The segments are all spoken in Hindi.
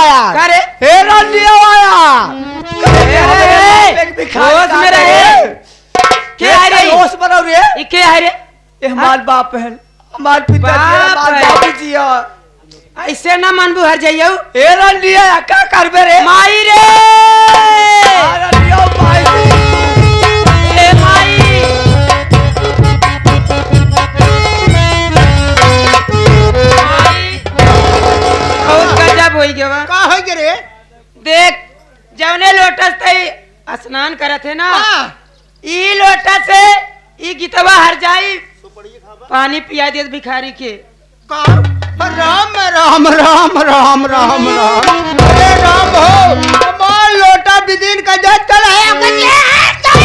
आया करे हेरा लिया आया होश में रहे क्या है रे होश बनाओ रे ये क्या है रे ये हमार बाप है हमार पिता बाप है। बाबू जी ऐसे ना मनबू हर जाइयो हेरा लिया क्या करबे रे माई रे हेरा लिया माई ए माई बहुत गजब होई गवा का हो गे रे देख जवने लोटस तई स्नान करत है ना हां ई लोटस से ई गीतवा हर जाई पानी पिया दे भिखारी के का राम राम राम राम राम राम अरे राम हो मां लोटा बिदिन का जज चल है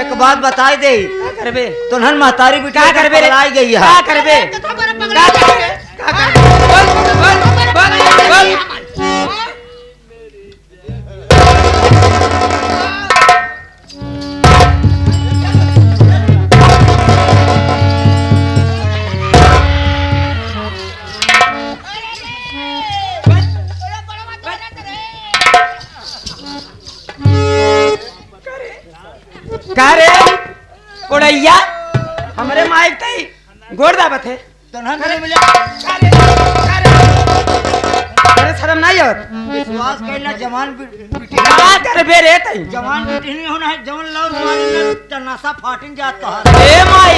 एक बात बताई दे का करबे तुनहन महतारी बिटिया का करबे रे लाई गई है का करबे का करबे का करबे बोल बोल बोल का रे कोड़ैया हमरे माइक तई गोड़ दाबत है तुनहन से मिले अरे शर्म नहीं और विश्वास करना जवान बिटिया का करबे रे तई जवान बिटिया नहीं होना है जवान लौर मारने तनासा फाटिन जात कहा ए माई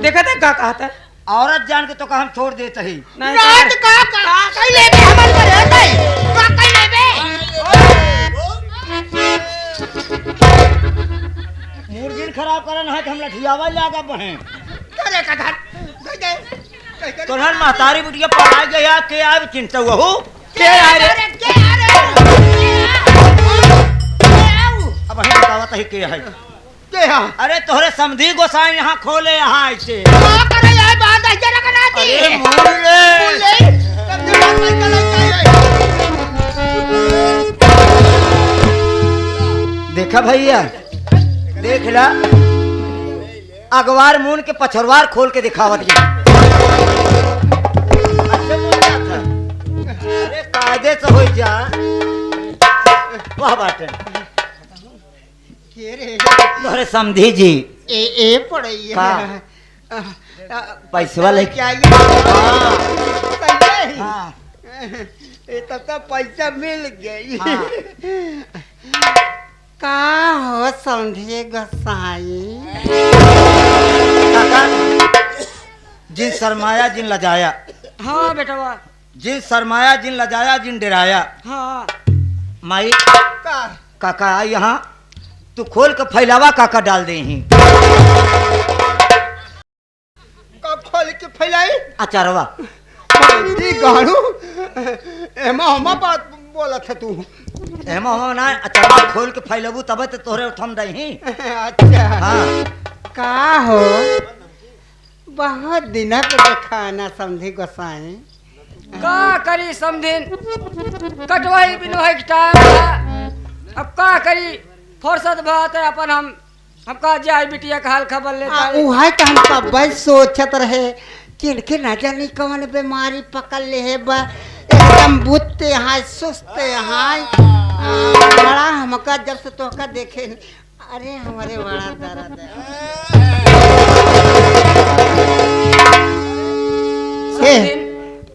देखा था का कहता है औरत जान के तो का हम छोड़ देते ही नहीं रात का कई लेबे हमन पर है कई का कई लेबे मुर्गिन खराब करन है कि हम लठियावा लागा बहे करे का धर दे तुनहन महतारी बिटिया पढ़ाई गया के आब चिंता हो के आ रे के आ रे अब हम बतावत है के है के हां अरे तोहरे समधी गोसाई यहाँ खोले यहाँ ऐसे का करे यार बात है जरा कना दी अरे मुर्गे तब जो बात कर देखा भैया देख ला अगवार मून के पछरवार खोल के दिखावत गया अच्छे मून क्या था अरे कायदे से हो जा वाह बात है के रे तोहरे समधी जी ए पड़ई का? पैसवा ले क्या ये सही हाँ ये तब तो पैसा मिल गई हाँ। का हो समझे गोसाई काका जिन शर्माया जिन लजाया हां बेटवा जिन शर्माया जिन लजाया जिन डराया हां माई का काका आ यहाँ तू खोल के फैलावा काका डाल दे ही का खोल के फैलाई अचारवा दी गाड़ू एमा हमा बात बोलत है तू एमा हो ना अचारवा खोल के फैलबू तब तो तोहरे उठम दही अच्छा हाँ का हो बहुत दिन पे देखा ना समझी गोसाई का करी समधिन कटवाई बिनो है टाइम अब का करी फुर्सत बात है अपन हम का जाए बिटिया का हाल खबर लेता है उहा तो हम कब सोचत रहे किनके न जानी कौन बीमारी पकड़ ले है बा एकदम बुत्ते हाय सुस्ते हाय बड़ा हमका जब से तोका देखे अरे हमारे बड़ा दर्द है समधिन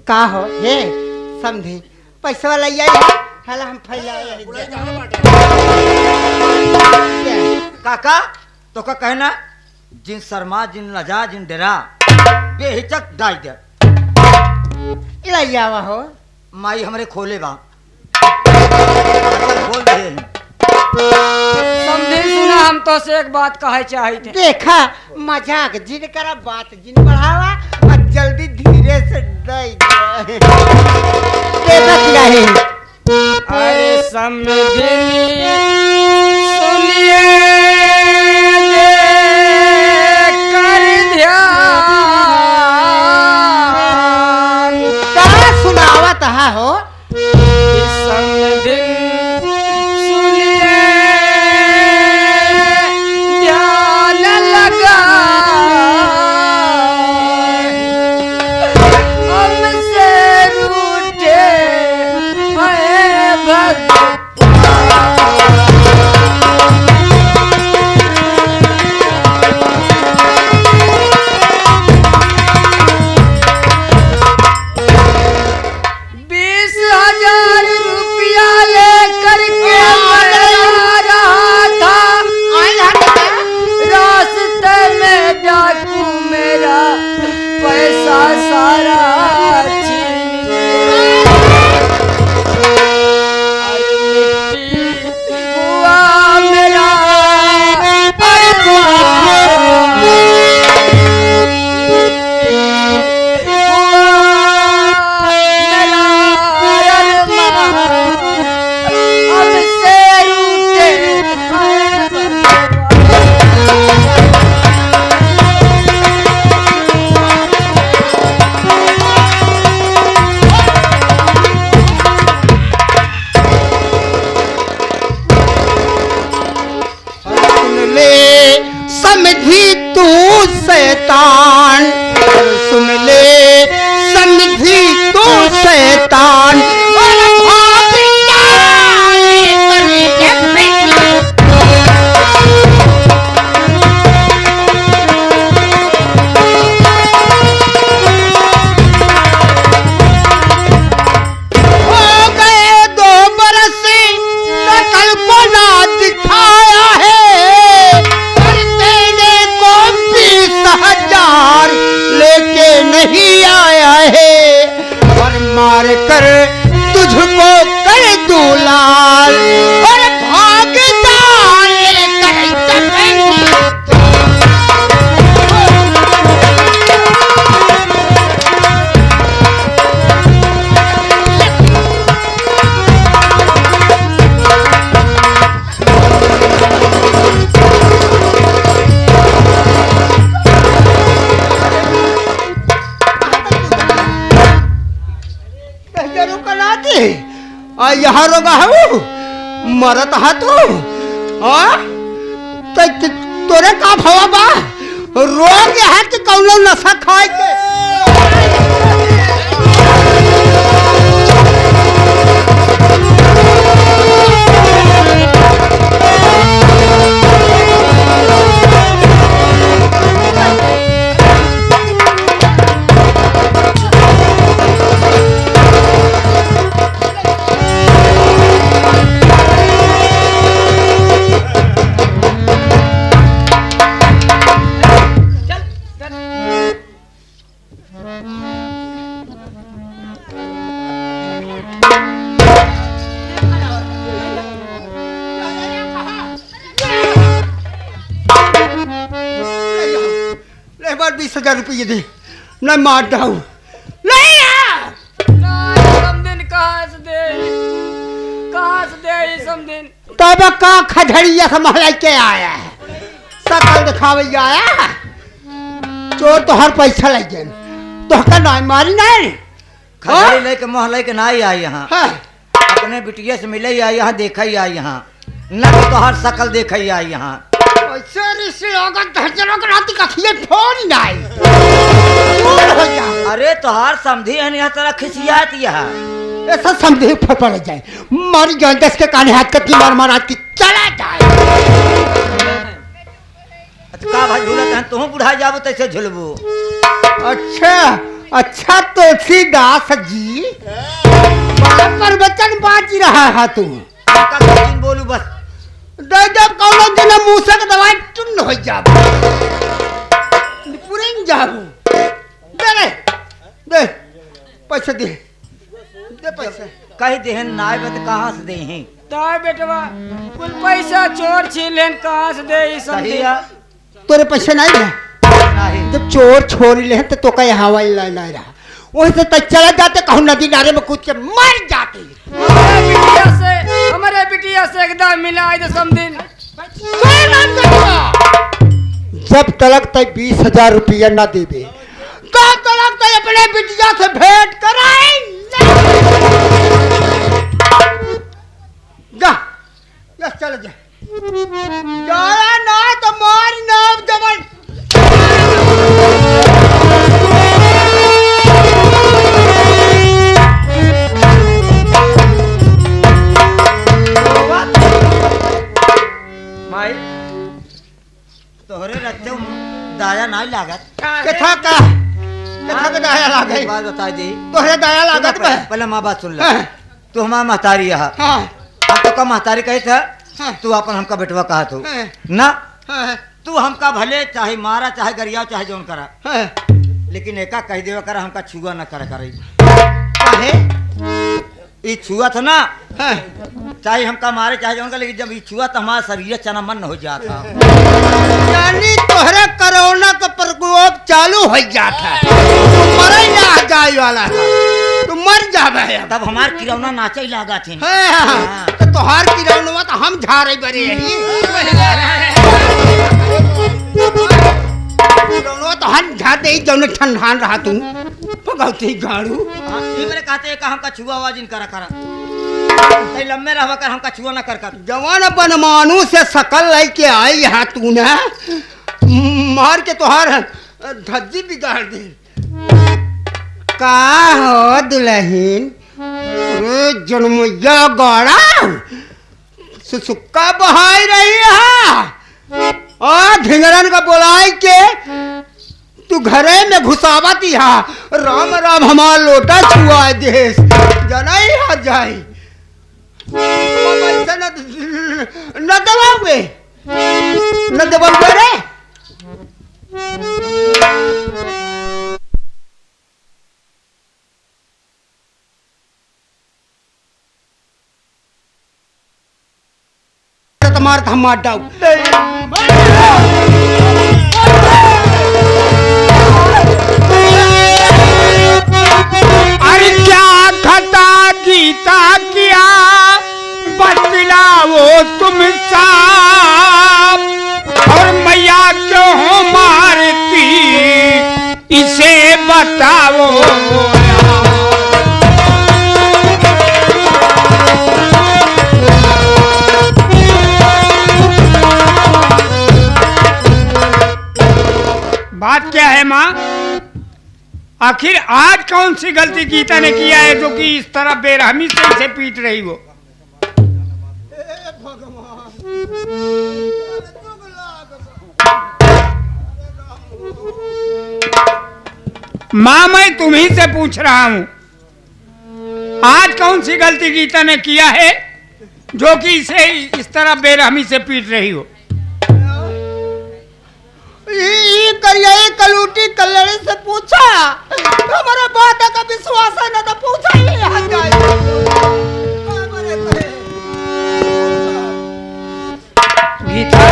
का हो हे समझी पैसा वाला आई हला हम फैला काका तो का कहना जिन शर्मा जिन लजा जिन डरा बेहिचक डाल दे इलावा हो माई हमरे खोले बा खोल दे समधिन सुना हम तो से एक बात कहे चाहे थे देखा मजाक जिन करा बात जिन बढ़ावा और जल्दी धीरे से दई दे अरे समधिनी सुनिए कर ध्यान समधिन सुनिए ध्यान लगा हमसे रूठे हैं भक्त सारा छीन मिट्टी हुआ मेरा समझी तू शैतान, सुन ले समझी तू शैतान। हो गए 2 बरस सकल को ना दिखाया है, लेके नहीं आया है, और मार कर तुझको कर दूं लाल और भाग जान यहाँ रोगा है मरत है तू तोरे का भवा बा रोग है कि कौनो नशा खाए के ले बार 20,000 रुपये दे न मार डाऊ नहीं समदिन कहाँ से दे समदिन तब का खजड़िया से महलाई के आया है सकल दिखावे आया चोर तो हर पैसा लग गए तो का ना मारी नहीं खजड़ी लेके मोह लेके ना ही आई यहाँ हाँ। अपने बिटिया से मिले ही आई यहाँ देखा ही आई यहाँ न तो हर शकल देखा ही आई यहाँ ऐसे रिश्ते होगा धरजनों के राती का खिए फोन नहीं दूर हो जा अरे तो हर समझी है यहाँ तरह खिसियात यहाँ ऐसा समझे पड़ जाए मारी जान 10 के कान हाथ कती मार मार की चला जाए अच्छा का भाई झूलत हैं तुम बुढ़ा जाबो तैसे झुलबो अच्छा अच्छा तुलसीदास जी बड़ा प्रवचन बाज रहा है तू का दिन बोलू बस दे जब कौनो दिन मूसा के दवाई टुन हो जाब पुरिंग जाबू दे रे दे पैसा दे दे पैसा कही देहन नाय बत कहाँ से दे हैं ताय बेटवा कुल पैसा चोर छीन कहाँ से दे ई सही समझी है तोरे पैसे नहीं है नहीं जब चोर छोरी ले तो का हवा ही नहीं रहा वही से तो चला जाते कहूँ नदी नारे में कूद के मर जाते हमारे बिटिया से एकदम मिला दे समदिन जब तलक तक 20,000 रुपया न देवे तब तलक तक अपने बिटिया से भेंट कराए चल जा जाया ना तो मार नाम जमन माई तोहरे रत्ते दाया नहीं लागत कथा का दाया लागत एक बात बता दी तोहरे दाया लागत बा पहले माँ बात सुन ले तू हमारा महतारी है हां हम तो का महतारी कही था हाँ। तू अपन हमका बेटवा कहा तू हाँ। ना हां तू हमका भले चाहे मारा चाहे गरिया चाहे जौन करा हां लेकिन एका कह देवा करा हमका छुआ न करे करे काहे ई छुआ था ना हां चाहे हमका मारे चाहे जौन का लेकिन जब ई छुआ तो हमारा शरीर चना मन हो जाता यानी तोहरे कोरोना का प्रकोप चालू हो जाता तू मर ना जाए वाला तू मर जाबे तब हमार किरौना नाचे लागा थे हां तो तोहार की रौनवा तो हम झारे बरे ही रौनवा तो हम झाते ही जौन ठंडान रहा तू भगवती गाड़ू ई मेरे कहते का हमका छुआ आवाज इन करा करा तई लम्बे रहवा कर हमका छुआ न कर कर जवान बनमानू से सकल लेके आई यहाँ तू ना मार के तोहार धज्जी बिगाड़ दे का हो दुल्हन जन्मैया गाड़ा सुसुक्का बहाई रही है और ढिंगरन का बोलाई के तू घरे में घुसावती है राम राम हमार लोटा छुआ देश जनाई हर जाई न दबाओगे न दबाओगे रे तुम्हार था मार डाउ अरे क्या खता गीता किया बतलाओ तुम साहब और मैया क्यों हो मारती इसे बताओ बात क्या है माँ आखिर आज कौन सी गलती गीता ने किया है जो कि इस तरह बेरहमी से इसे पीट रही हो माँ मैं तुम्ही से पूछ रहा हूं आज कौन सी गलती गीता ने किया है जो कि इसे इस तरह बेरहमी से पीट रही हो करिए कलूटी कल्याणी से पूछा हमारा बात का विश्वास है ना तो पूछा ही यहाँ जाए गीता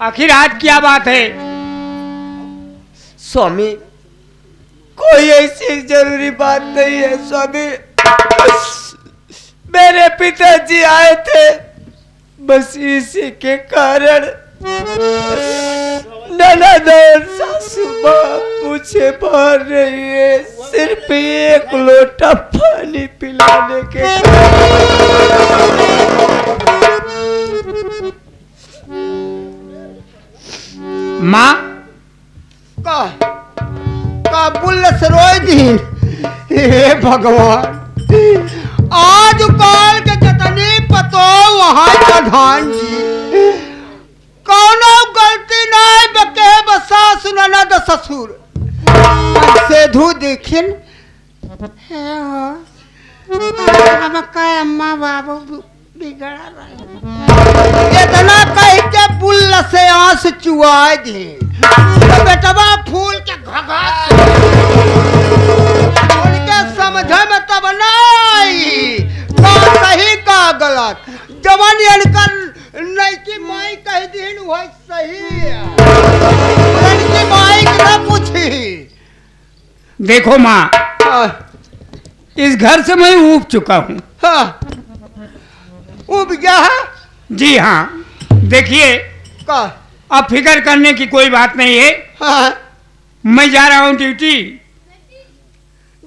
आखिर आज क्या बात है स्वामी कोई ऐसी जरूरी बात नहीं है स्वामी मेरे पिताजी आए थे बस इसी के कारण ननद और सासू माँ मुझे मार रही है सिर्फ एक लोटा पानी पिलाने के माँ का बुल्ल सरोज दिन हे भगवान आज काल के जतनी पतो वहाँ प्रधान जी कौनो गलती नहीं बके बसा सुनना द ससुर से धू देखिन हम का अम्मा बाबू बिगड़ा रहे इतना कह के बुल्ल से आंस चुआ दे तो बेटवा फूल के घगा उनके समझ में तब नहीं का सही का गलत जवान इनकर नहीं की माई कह दिन वो सही है इनकी माई ना पूछी देखो माँ इस घर से मैं ऊब चुका हूँ हाँ उब गया है जी हाँ देखिए का अब फिक्र करने की कोई बात नहीं है हाँ मैं जा रहा हूँ ड्यूटी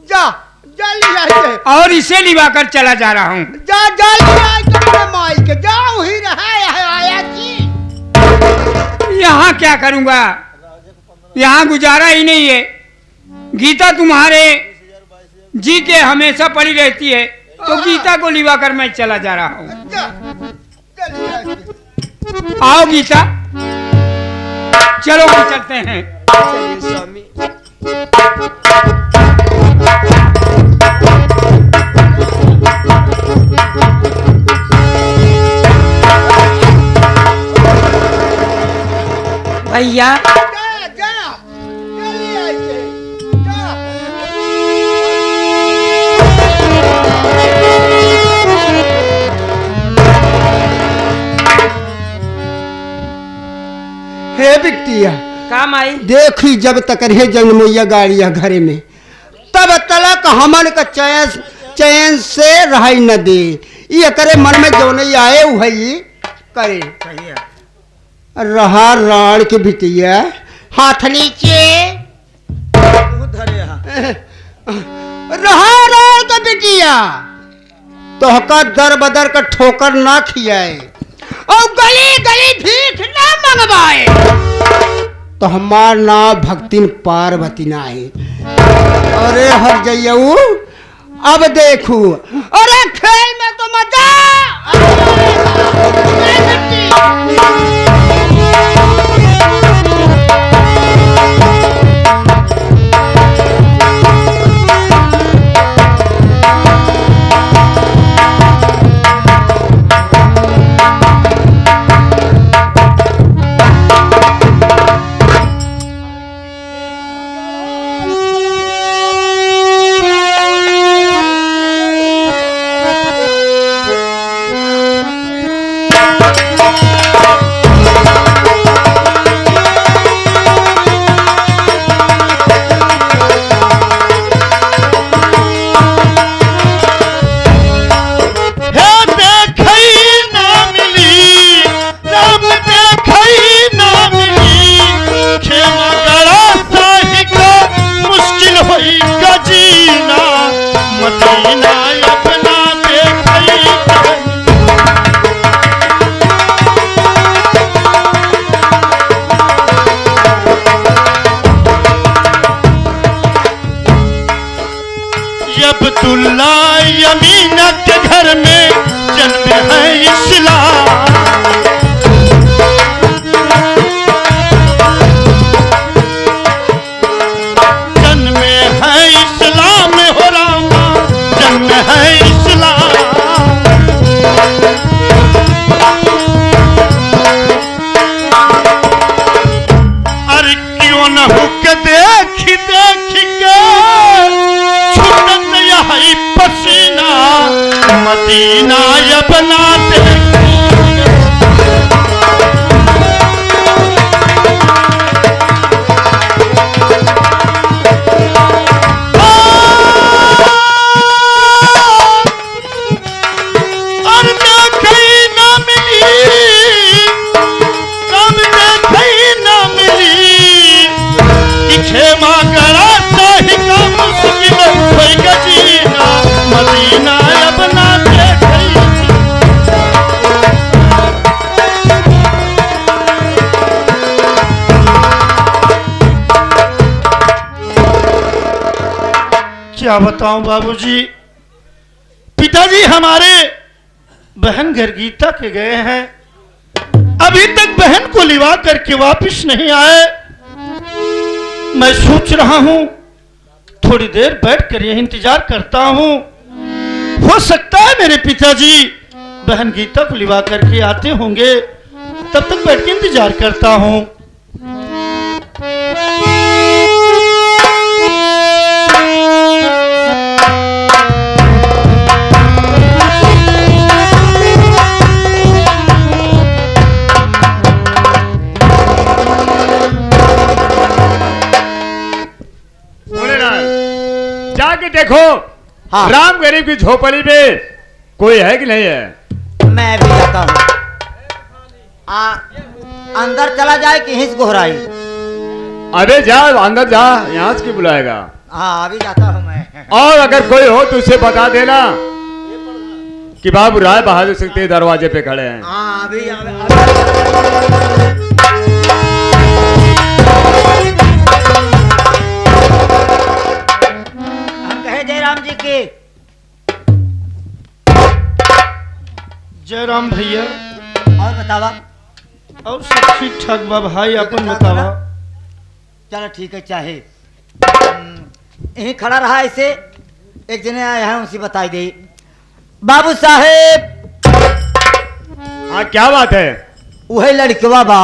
जा जल्दी आइए और इसे लिवा कर चला जा रहा हूँ। जा जल्दी आइए अपने माई के जाओ ही रहा आया जी। यहाँ क्या करूँगा, यहाँ गुजारा ही नहीं है। गीता तुम्हारे जी के हमेशा पड़ी रहती है, तो गीता को लिवा कर मैं चला जा रहा हूँ। आओ गीता, चलो हम चलते हैं। चलिए स्वामी। भैया हे बिटिया काम आई। देखी जब तक रहे जन्मैया गाड़िया घरे में, तब तलक हमन का चैन से रहाई न दे। ये करे मन में जो नहीं आए वही करे। सही है। रहा राण के बिटिया हाथ नीचे तू धरे यहाँ। रहा राण के बिटिया तोहका दर बदर का ठोकर ना खियाए और गली गली भीख ना मंगवाए तो हमार ना भक्तिन पार्वती ना है। अरे हर जइयऊ अब देखू, अरे खेल में तो मजा। अब्दुल्ला यमीना के घर में जन्म है इस्लाम। जन्म है इस्लाम हो रामा, जन्म है इस्लाम। अरे क्यों न हुक देख देख के पसीना मदीना या बनाते। और देखी ना मिली, कब देखी ना मिली कि खेमा करा सही का मुश्किल होई गजीना मदीना अपना देखी। क्या बताऊं बाबूजी, पिताजी हमारे बहन घर गीता के गए हैं, अभी तक बहन को लिवा करके वापस नहीं आए। मैं सोच रहा हूं थोड़ी देर बैठकर यह इंतजार करता हूं, हो सकता है मेरे पिताजी बहन गीता को लिवा करके आते होंगे, तब तक बैठ के इंतजार करता हूं। जाके देखो हाँ। राम गरीब की झोपड़ी में कोई है कि नहीं है? मैं भी जाता हूँ। अंदर चला जाए कि हिंस गोहराई। अबे जा अंदर जा, यहाँ से क्यों बुलाएगा? हाँ अभी जाता हूँ मैं। और अगर कोई हो तो उसे बता देना कि बाबू राय बहादुर सिंह तेरे दरवाजे पे खड़े हैं। हाँ अभी हम कहे जयराम जी की। जयराम भैया। और बतावा। और सब ठीक ठाक बा भाई, अपन बतावा। चलो ठीक है, चाहे यहीं खड़ा रहा ऐसे। एक जने आए हैं उसी बताई दे। बाबू साहेब। हाँ क्या बात है? वही लड़कवा बा।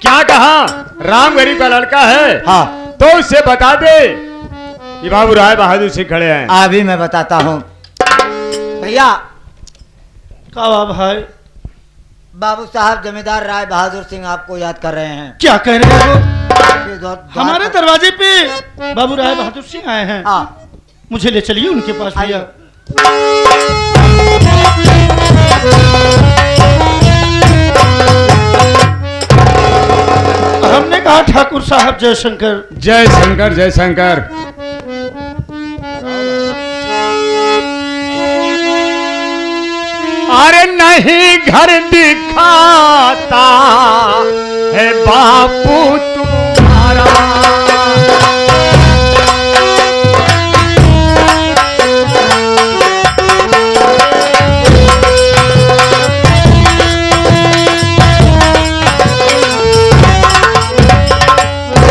क्या कहा? राम गरीब का लड़का है? हाँ तो उससे बता दे कि बाबू राय बहादुर सिंह खड़े हैं। अभी मैं बताता हूँ भैया। का भाई? बाबू साहब जमींदार राय बहादुर सिंह आपको याद कर रहे हैं। क्या कह रहे हो? हमारे हमारे दरवाजे पे बाबू राय बहादुर सिंह आए हैं। हाँ मुझे ले चलिए उनके पास भैया। हमने कहा ठाकुर साहब जयशंकर। जय शंकर जय शंकर। अरे नहीं घर दिखाता है बापू तुम्हारा,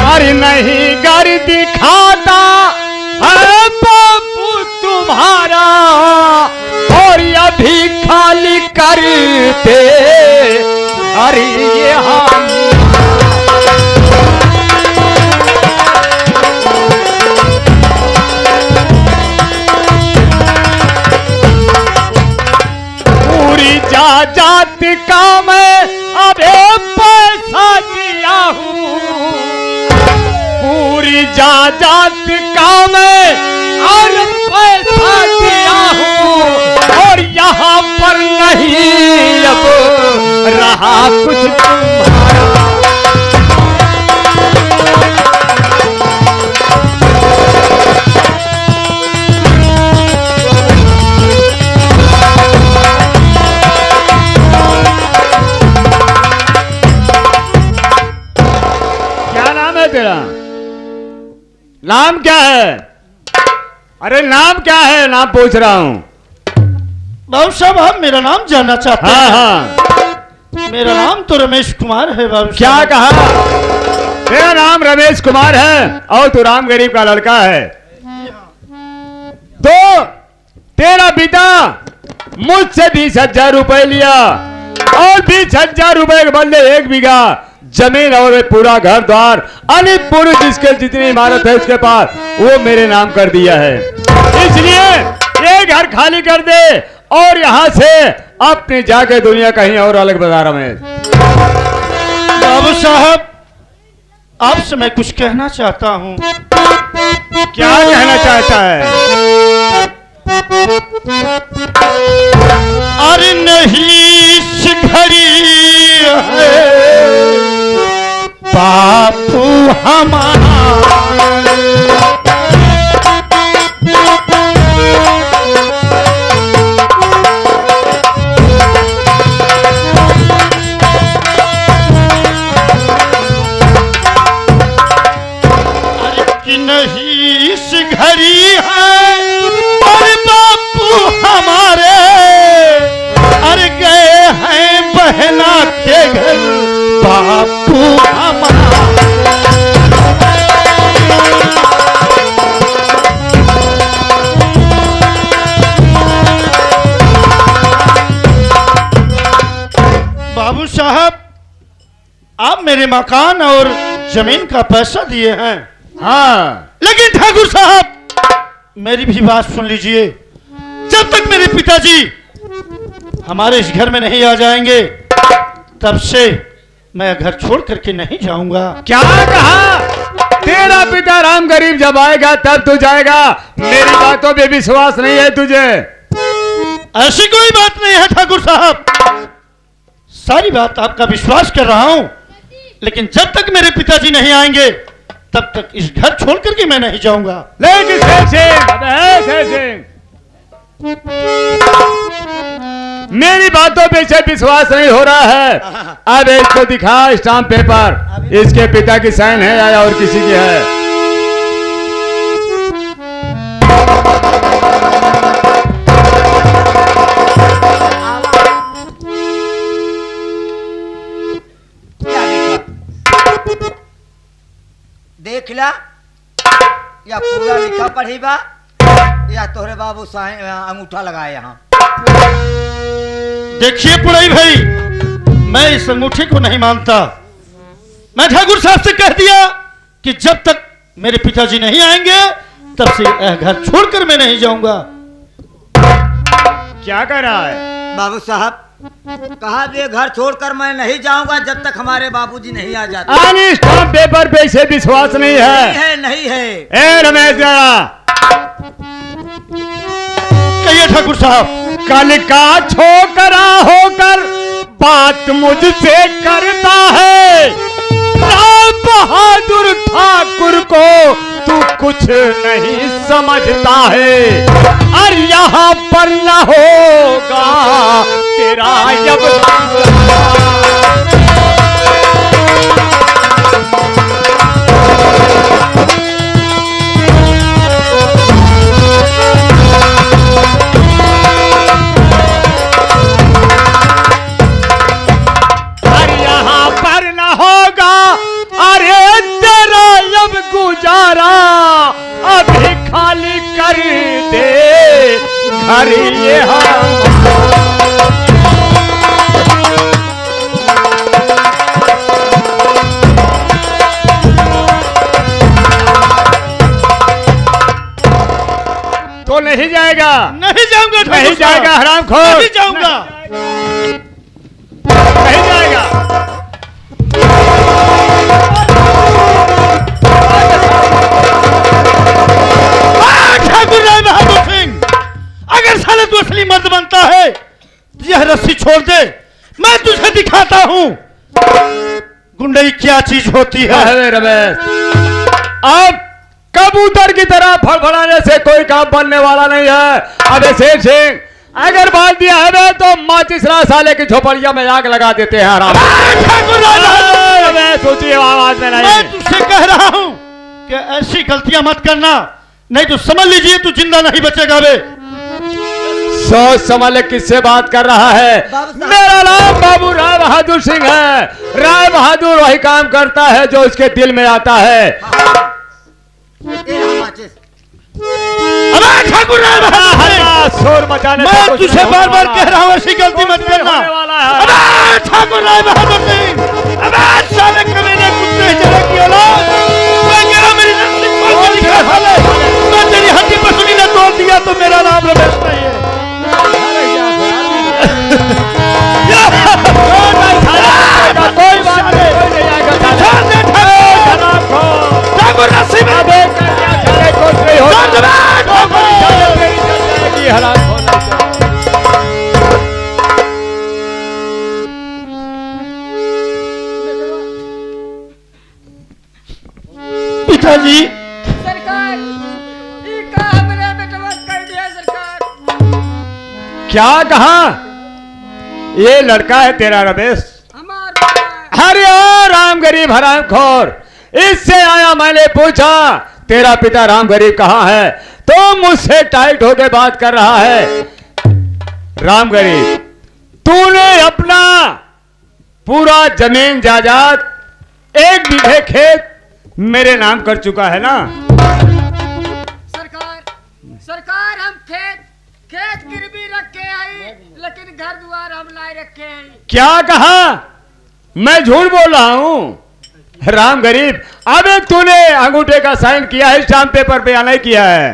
अरे नहीं घर दिखाता है बापू तुम्हारा, और अभी खाली करते अरे ये हम। पूरी जात का मैं अबे पैसा दिया हूँ, पूरी जात का मैं और पैसा दिया हूँ, और यहाँ पर नहीं अब रहा कुछ तुम्हारा। क्या नाम है तेरा? नाम क्या है? अरे नाम क्या है? नाम पूछ रहा हूँ। बाबू साहब आप मेरा नाम जानना चाहते हाँ हैं? हाँ। मेरा नाम तो रमेश कुमार है बाबू क्या साहब। कहा? तेरा नाम रमेश कुमार है और तू राम गरीब का लड़का है। तो तेरा पिता मुझसे 20,000 रुपए लिया, और 20,000 रुपए के बदले 1 बीघा जमीन और पूरा घर द्वार अलीपुर जिसके जितनी इमारत है उसके पास वो मेरे नाम कर दिया है। इसलिए ये घर खाली कर दे और यहाँ से अपनी जाके दुनिया कहीं और अलग बाजार में। बाबू साहब आपसे मैं कुछ कहना चाहता हूँ। क्या कहना चाहता है? अरे नहीं घड़ी है बापू हमारा, कि नहीं इस घड़ी है और बापू हमारे, अरे गए हैं बहना के घर बापू हमारे। बाबू साहब आप मेरे मकान और जमीन का पैसा दिए हैं। हाँ, लेकिन ठाकुर साहब मेरी भी बात सुन लीजिए। जब तक मेरे पिताजी हमारे इस घर में नहीं आ जाएंगे तब से मैं घर छोड़ करके नहीं जाऊंगा। क्या कहा? तेरा पिता राम गरीब जब आएगा तब तू जाएगा। मेरी बातों पे विश्वास नहीं है तुझे? ऐसी कोई बात नहीं है ठाकुर साहब, सारी बात आपका विश्वास कर रहा हूं, लेकिन जब तक मेरे पिताजी नहीं आएंगे तब तक इस घर छोड़ करके मैं नहीं जाऊंगा। लेकिन शेर सिंह, अबे शेर सिंह, मेरी बातों पे से विश्वास नहीं हो रहा है। अब इसको दिखा स्टाम्प पेपर, इसके पिता की साइन है या और किसी की है? देख ला, या पूरा लिखा पढ़ी बा या तोहरे बाबू साइन अंगूठा लगाए यहाँ। देखिए पुरई भाई, मैं इस अंगूठे को नहीं मानता। मैं ठाकुर साहब से कह दिया कि जब तक मेरे पिताजी नहीं आएंगे तब से यह घर छोड़कर मैं नहीं जाऊंगा। क्या कर रहा है बाबू साहब? कहा भी घर छोड़कर मैं नहीं जाऊंगा जब तक हमारे बाबूजी नहीं आ जाते। आनी स्टाम्प पेपर पे से विश्वास नहीं है। नहीं है। ए रमेश जरा कहिए ठाकुर साहब। कल का छोकरा होकर बात मुझसे करता है, राम बहादुर ठाकुर को तू कुछ नहीं समझता है, और यहाँ पर न होगा तेरा गुजारा, अभी खाली कर दे घर ये तो नहीं जाएगा। नहीं जाऊंगा, नहीं जाएगा हरामखोर, नहीं जाऊंगा, नहीं जाएगा। अगर साले तू असली मर्द बनता है यह रस्सी छोड़ दे, मैं तुझे दिखाता हूँ गुंडई क्या चीज होती है। रमेश, अब कबूतर की तरह फड़फड़ाने से कोई काम बनने वाला नहीं है। अबे शेर सिंह, अगर बात दिया है तो माचिसरा साले की झोपड़िया में आग लगा देते हैं आराम। सोचिए आवाज में नहीं। मैं तुझसे कह रहा हूँ कि ऐसी गलतियां मत करना, नहीं तो समझ लीजिए तू जिंदा नहीं बचेगा। बे सोच समझ किससे बात कर रहा है? मेरा नाम बाबू राय बहादुर सिंह है। राय बहादुर वही काम करता है जो उसके दिल में आता है। अबे ठाकुर राय बहादुर, शोर मचाने मैं तुझे बार बार कह रहा हूँ ऐसी गलती मत करना। अबे ठाकुर राय बहादुर सिंह, अबे साले कमीने कुत्ते चले की औलाद, मैं कह रहा मेरी नस्ल खोल के दिखा साले। मैं तेरी हड्डी पसली ने तोड़ दिया तो मेरा नाम रमेश नहीं है। कोई बात नहीं, ठाकुर नसीब पिताजी। सरकार, ये कहा मेरे बेटवा कर दिया सरकार। क्या कहा? ये लड़का है तेरा रमेश? हमारा अरे ओ राम गरीब हराम खोर, इससे आया मैंने पूछा तेरा पिता राम गरीब कहाँ है, तो मुझसे टाइट होके बात कर रहा है। राम गरीब, तूने अपना पूरा जमीन जायदाद 1 बीघे खेत मेरे नाम कर चुका है ना? सरकार हम खेत गिरवी रखे हैं, लेकिन घर द्वार हम लाए रखे हैं। क्या कहा? मैं झूठ बोल रहा हूं? राम गरीब, अबे तूने अंगूठे का साइन किया है, स्टाम्प पेपर पे या नहीं किया है?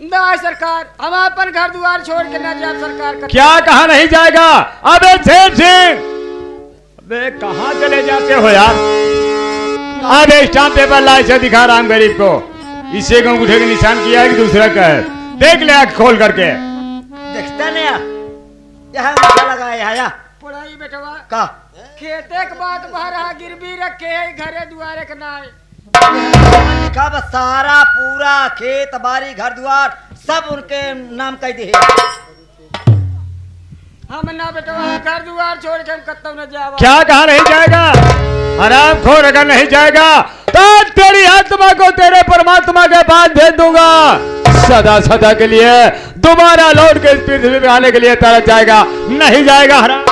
नहीं सरकार, हम अपन घर द्वार छोड़ के ना जाए सरकार। क्या कहा नहीं जाएगा? अबे शेर सिंह, अबे कहां चले जाते हो यार? अबे स्टाम्प पेपर ला, इसे दिखा राम गरीब को। इसे अंगूठे के निशान किया है कि दूसरा का है? देख ले आंख खोल करके। देखता नहीं यहाँ अंगूठा लगाया है पढ़ाई बेटवा का खेते के बाद बाहर गिरवी रखे है, घरे दुआरे के नाय। लिखा बस सारा पूरा खेत बाड़ी घर द्वार सब उनके नाम कह दी हम ना बेटा घर दुआर छोड़ के हम कत्तौ न जावा। क्या कहा नहीं जाएगा? हराम खोर अगर नहीं जाएगा तो तेरी आत्मा को तेरे परमात्मा के पास भेज दूंगा। सदा सदा के लिए दोबारा लौट के इस पृथ्वी में आने के लिए तरस जाएगा, नहीं जाएगा हराम।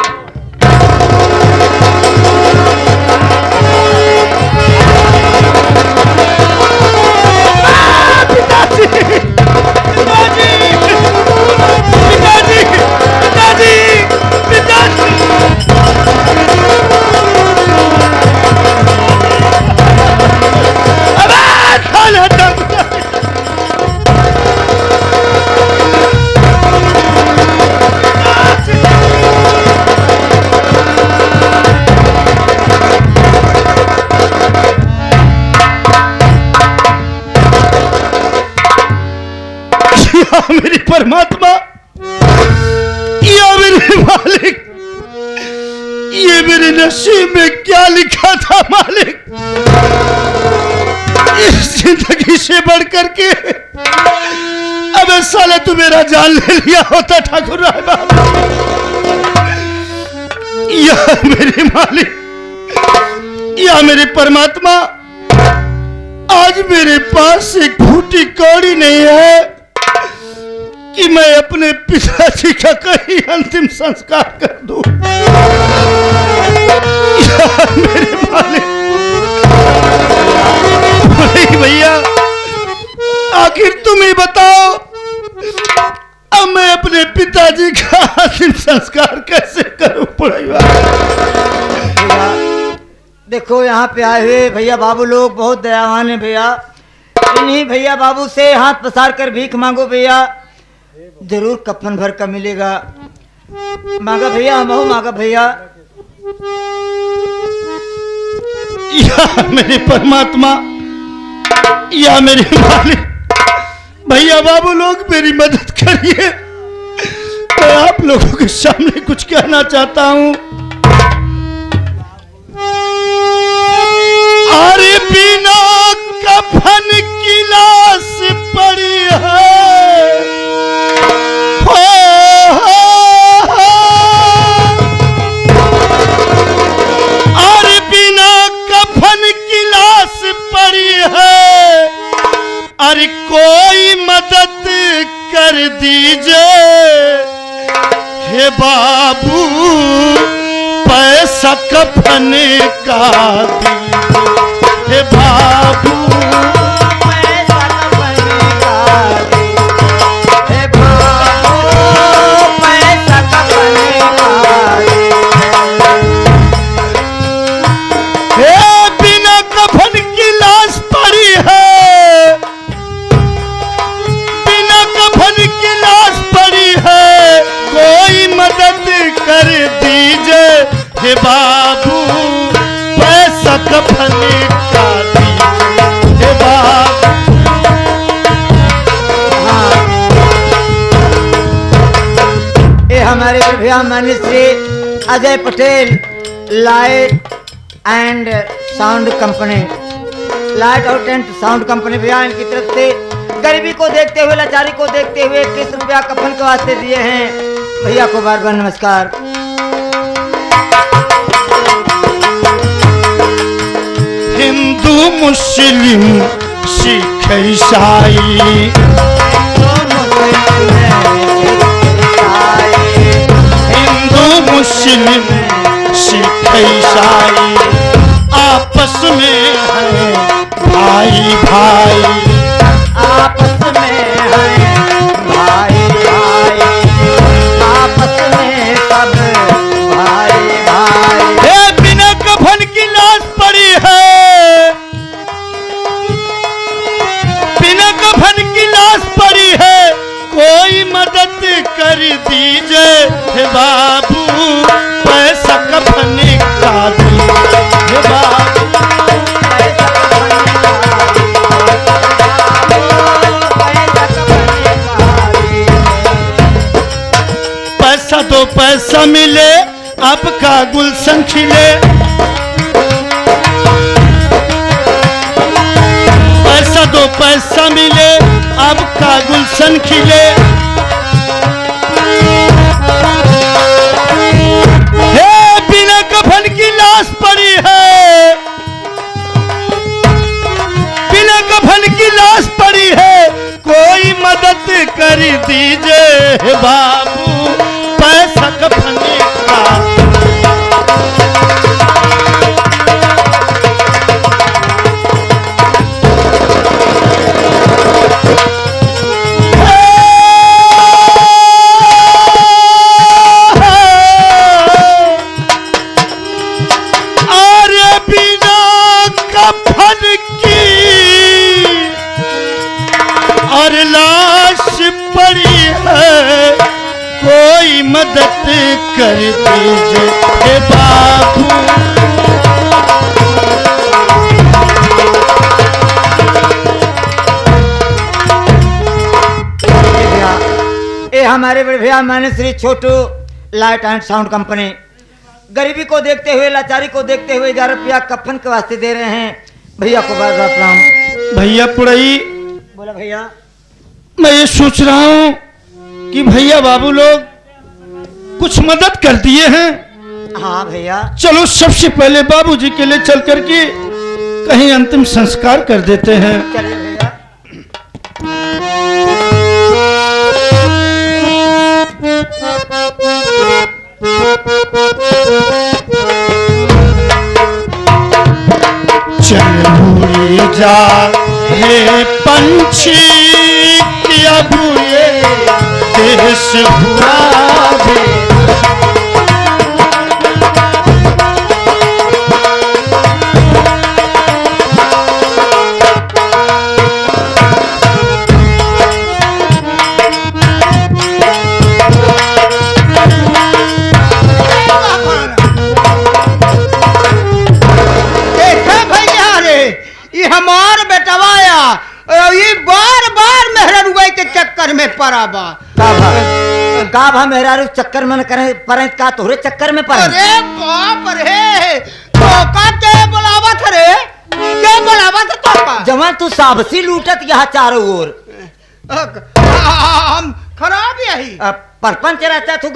मेरी परमात्मा, या मेरे मालिक, ये मेरे नसीब में क्या लिखा था मालिक? इस जिंदगी से बढ़कर के अबे साले तू मेरा जान ले लिया होता ठाकुर राय बाबा। या मेरे मालिक, या मेरे परमात्मा, आज मेरे पास एक फूटी कौड़ी नहीं है कि मैं अपने पिताजी का कहीं अंतिम संस्कार कर दूं। मेरे मालिक, नहीं भैया, आखिर तुम ही बताओ, अब मैं अपने पिताजी का अंतिम संस्कार कैसे करूं? भैया देखो यहाँ पे आए हुए भैया बाबू लोग बहुत दयावान है भैया। इन्हीं भैया बाबू से हाथ पसार कर भीख मांगो भैया, जरूर कफन भर का मिलेगा। मांगा भैया, हम मांगा भैया। या मेरे परमात्मा, या मेरे मालिक, भैया बाबू लोग मेरी मदद करिए। मैं आप लोगों के सामने कुछ कहना चाहता हूं। अरे बिना कफन की लाश पड़ी है, अरे बिना कफन की लाश पड़ी है, अरे कोई मदद कर दीजिए हे बाबू, पैसा कफन का दीजिए हे बाबू, पैसा कफन का दीजिए, हे बाबू, पैसा कफन का दीजिए। हे बिना कफन की लाश पड़ी है, बिना कफन की लाश पड़ी है, कोई मदद कर दीजिए हे बाबू, पैसा कफन का दीजिए हे बाबू। ये हमारे भैया माननीय Shri Ajay Patel light and sound company, light और टेंट साउंड कंपनी भैया, इनकी तरफ से गरीबी को देखते हुए, लाचारी को देखते हुए 21 रुपया कफन के वास्ते दिए हैं। भैया को बार बार नमस्कार। हिंदू मुस्लिम सिख ईसाई, हिंदू मुस्लिम सिख ईसाई आपस में है भाई भाई, आपस में है भाई भाई, आपस में सब भाई भाई। हे बिना कफन की लाश पड़ी है, बिना कफन की लाश पड़ी है, कोई मदद कर दीजिए हे बाबू, पैसा कफन का दीजिए हे बाबू, पैसा दो पैसा मिले आपका गुलशन खिले, तो पैसा मिले, अब का गुलशन खिले। हे बिना कफन की लाश पड़ी है, बिना कफन की लाश पड़ी है, कोई मदद कर दीजिए बाबू, पैसा कफन का। अरे बिना कफन की और लाश पड़ी है, कोई मदद कर दीजिए बाबू। ये हमारे बड़े भैया मैंने श्री छोटू लाइट एंड साउंड कंपनी गरीबी को देखते हुए, लाचारी को देखते हुए 1000 रुपया कफन के वास्ते दे रहे हैं। भैया को बार बार प्रणाम। भैया पुड़ई, बोला भैया, मैं ये सोच रहा हूँ कि भैया बाबू लोग कुछ मदद कर दिए हैं। हाँ भैया, चलो सबसे पहले बाबूजी के लिए चल करके कहीं अंतिम संस्कार कर देते हैं। चलिए भैया। चल उड़ी जा हे पंछी, किया भूए देश भुलावे। हमार बेटवाया ये बार बार मेहररुआ के चक्कर में पड़ा बा। का मेहरारू चक्कर में न करे पर का तोहरे चक्कर में पड़े। अरे बाप रे, तोका के बुलावत रे, के बुलावत तोका? जवान तू साबसी लूटत यहाँ चारों ओर। हम खराब यही परपंच रहता तू